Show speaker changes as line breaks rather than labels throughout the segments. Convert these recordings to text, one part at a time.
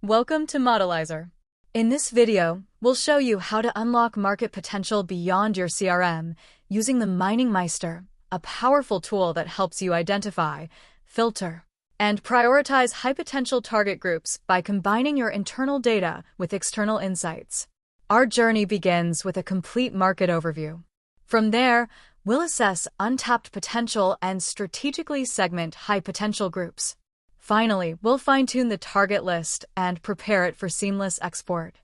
Welcome to MODELYZR. In this video, we'll show you how to unlock market potential beyond your CRM using the Mining Meister, a powerful tool that helps you identify, filter, and prioritize high-potential target groups by combining your internal data with external insights. Our journey begins with a complete market overview. From there, we'll assess untapped potential and strategically segment high-potential groups. Finally, we'll fine-tune the target list and prepare it for seamless export.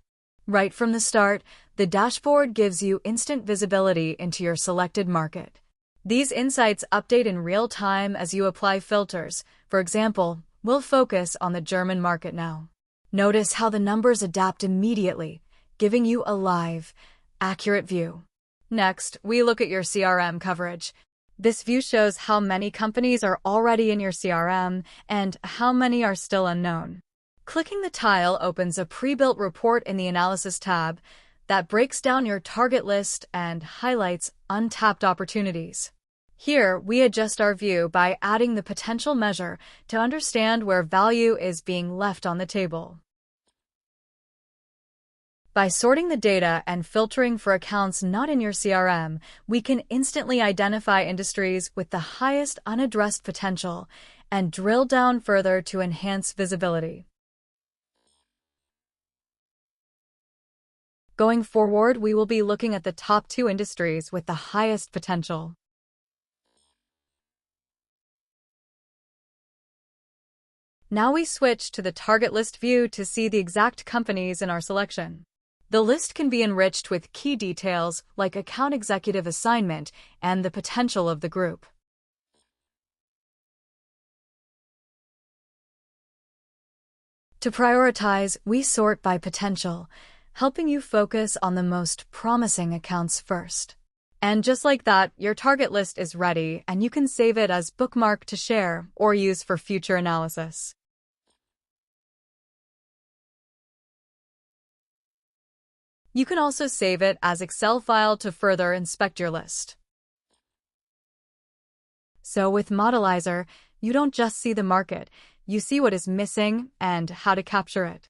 Right from the start, the dashboard gives you instant visibility into your selected market. These insights update in real time as you apply filters. For example, we'll focus on the German market now. Notice how the numbers adapt immediately, giving you a live, accurate view. Next, we look at your CRM coverage. This view shows how many companies are already in your CRM and how many are still unknown. Clicking the tile opens a pre-built report in the Analysis tab that breaks down your target list and highlights untapped opportunities. Here, we adjust our view by adding the potential measure to understand where value is being left on the table. By sorting the data and filtering for accounts not in your CRM, we can instantly identify industries with the highest unaddressed potential and drill down further to enhance visibility. Going forward, we will be looking at the top 2 industries with the highest potential. Now we switch to the target list view to see the exact companies in our selection. The list can be enriched with key details like account executive assignment and the potential of the group. To prioritize, we sort by potential, helping you focus on the most promising accounts first. And just like that, your target list is ready and you can save it as bookmark to share or use for future analysis. You can also save it as Excel file to further inspect your list. So with MODELYZR, you don't just see the market, you see what is missing and how to capture it.